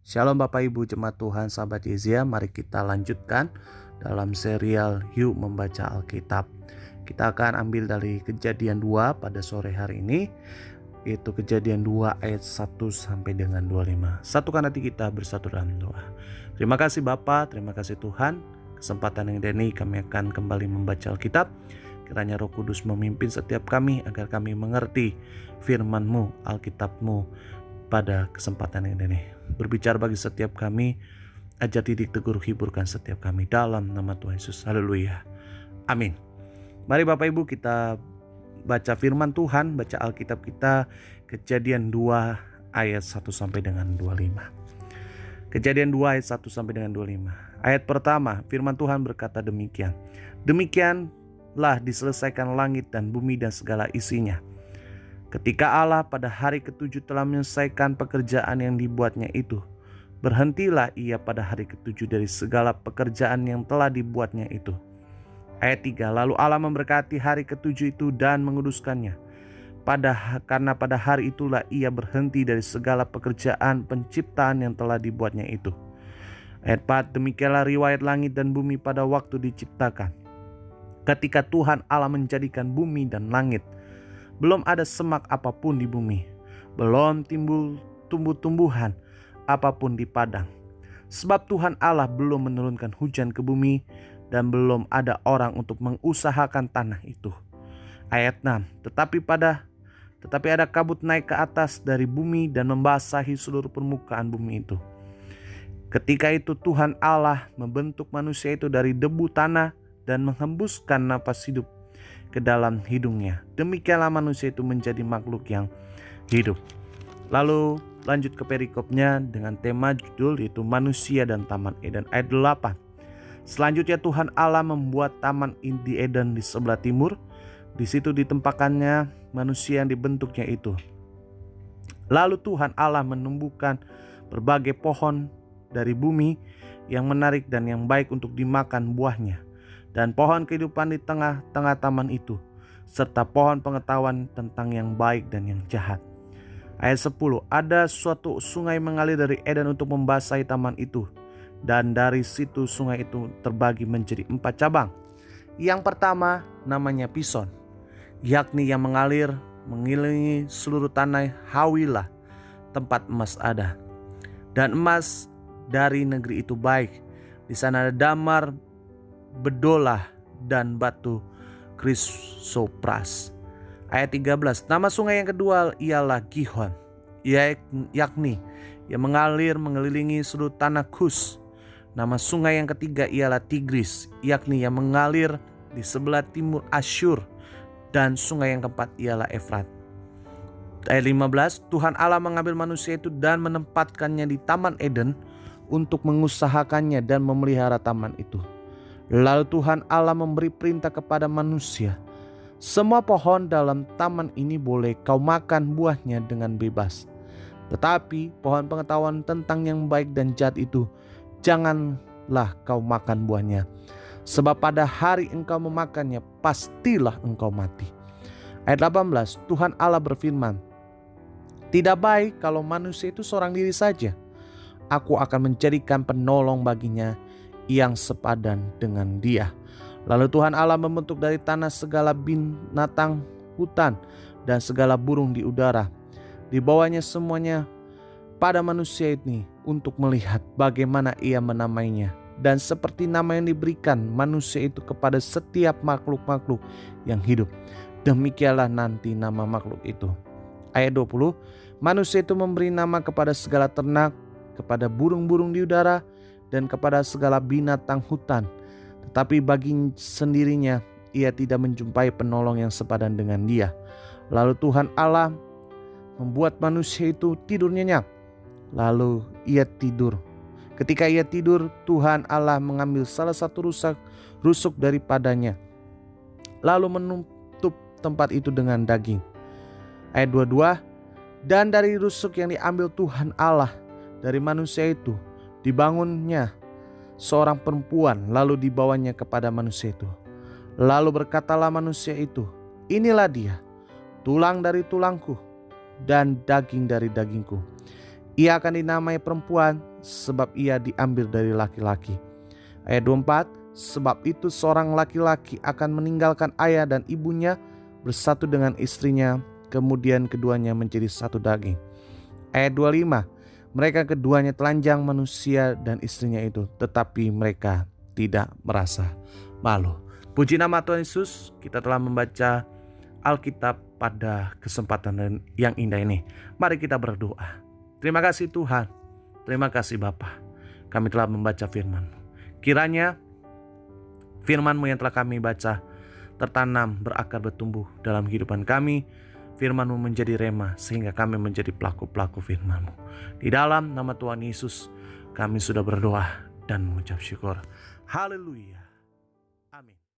Shalom Bapak Ibu Jemaat Tuhan Sahabat Yezia, mari kita lanjutkan dalam serial Yuk Membaca Alkitab. Kita akan ambil dari Kejadian 2 pada sore hari ini, yaitu Kejadian 2 ayat 1 sampai dengan 25. Satukan hati kita bersatu dalam doa. Terima kasih Bapa, terima kasih Tuhan, kesempatan yang ini kami akan kembali membaca Alkitab. Kiranya Roh Kudus memimpin setiap kami agar kami mengerti firman-Mu, Alkitab-Mu pada kesempatan ini. Berbicara bagi setiap kami, ajar, didik, tegur, hiburkan setiap kami dalam nama Tuhan Yesus. Haleluya. Amin. Mari Bapak Ibu kita baca firman Tuhan, baca Alkitab kita, Kejadian 2 ayat 1 sampai dengan 25. Kejadian 2 ayat 1 sampai dengan 25. Ayat pertama, firman Tuhan berkata demikian. Demikianlah diselesaikan langit dan bumi dan segala isinya. Ketika Allah pada hari ketujuh telah menyelesaikan pekerjaan yang dibuatnya itu, berhentilah ia pada hari ketujuh dari segala pekerjaan yang telah dibuatnya itu. Ayat 3, lalu Allah memberkati hari ketujuh itu dan menguduskannya. Karena pada hari itulah ia berhenti dari segala pekerjaan penciptaan yang telah dibuatnya itu. Ayat 4, demikianlah riwayat langit dan bumi pada waktu diciptakan. Ketika Tuhan Allah menjadikan bumi dan langit, belum ada semak apapun di bumi, belum timbul tumbuh-tumbuhan apapun di padang. Sebab Tuhan Allah belum menurunkan hujan ke bumi dan belum ada orang untuk mengusahakan tanah itu. Ayat 6, tetapi ada kabut naik ke atas dari bumi dan membasahi seluruh permukaan bumi itu. Ketika itu Tuhan Allah membentuk manusia itu dari debu tanah dan menghembuskan napas hidup ke dalam hidungnya. Demikianlah manusia itu menjadi makhluk yang hidup. Lalu lanjut ke perikopnya dengan tema judul yaitu Manusia dan Taman Eden. Ayat 8. Selanjutnya Tuhan Allah membuat taman di Eden di sebelah timur. Di situ ditempatkannya manusia yang dibentuknya itu. Lalu Tuhan Allah menumbuhkan berbagai pohon dari bumi yang menarik dan yang baik untuk dimakan buahnya, dan pohon kehidupan di tengah-tengah taman itu, serta pohon pengetahuan tentang yang baik dan yang jahat. Ayat 10, ada suatu sungai mengalir dari Eden untuk membasahi taman itu, dan dari situ sungai itu terbagi menjadi 4 cabang. Yang pertama namanya Pison, yakni yang mengalir mengelilingi seluruh tanah Hawilah, tempat emas ada. Dan emas dari negeri itu baik. Di sana ada damar, bedolah, dan batu krisopras. Ayat 13, nama sungai yang kedua ialah Gihon, yakni yang mengalir mengelilingi seluruh tanah Kus. Nama sungai yang ketiga ialah Tigris, yakni yang mengalir di sebelah timur Asyur. Dan sungai yang keempat ialah Efrat. Ayat 15, Tuhan Allah mengambil manusia itu dan menempatkannya di Taman Eden untuk mengusahakannya dan memelihara taman itu. Lalu Tuhan Allah memberi perintah kepada manusia, semua pohon dalam taman ini boleh kau makan buahnya dengan bebas. Tetapi pohon pengetahuan tentang yang baik dan jahat itu, janganlah kau makan buahnya. Sebab pada hari engkau memakannya, pastilah engkau mati. Ayat 18, Tuhan Allah berfirman, tidak baik kalau manusia itu seorang diri saja. Aku akan menjadikan penolong baginya yang sepadan dengan dia. Lalu Tuhan Allah membentuk dari tanah segala binatang hutan dan segala burung di udara. Dibawanya semuanya pada manusia ini untuk melihat bagaimana ia menamainya. Dan seperti nama yang diberikan manusia itu kepada setiap makhluk-makhluk yang hidup, demikianlah nanti nama makhluk itu. Ayat 20, manusia itu memberi nama kepada segala ternak, kepada burung-burung di udara, dan kepada segala binatang hutan. Tetapi bagi sendirinya ia tidak menjumpai penolong yang sepadan dengan dia. Lalu Tuhan Allah membuat manusia itu tidur nyenyak. Lalu ia tidur. Ketika ia tidur, Tuhan Allah mengambil salah satu rusuk daripadanya, lalu menutup tempat itu dengan daging. Ayat 22, dan dari rusuk yang diambil Tuhan Allah dari manusia itu, dibangunnya seorang perempuan, lalu dibawanya kepada manusia itu. Lalu berkatalah manusia itu, inilah dia, tulang dari tulangku dan daging dari dagingku. Ia akan dinamai perempuan, sebab ia diambil dari laki-laki. Ayat 24, sebab itu seorang laki-laki akan meninggalkan ayah dan ibunya, bersatu dengan istrinya, kemudian keduanya menjadi satu daging. Ayat 25, mereka keduanya telanjang, manusia dan istrinya itu, tetapi mereka tidak merasa malu. Puji nama Tuhan Yesus, kita telah membaca Alkitab pada kesempatan yang indah ini. Mari kita berdoa. Terima kasih Tuhan, terima kasih Bapa. Kami telah membaca firman-Mu. Kiranya firman-Mu yang telah kami baca tertanam, berakar, bertumbuh dalam kehidupan kami. Firman-Mu menjadi rema sehingga kami menjadi pelaku-pelaku firman-Mu. Di dalam nama Tuhan Yesus kami sudah berdoa dan mengucap syukur. Haleluya.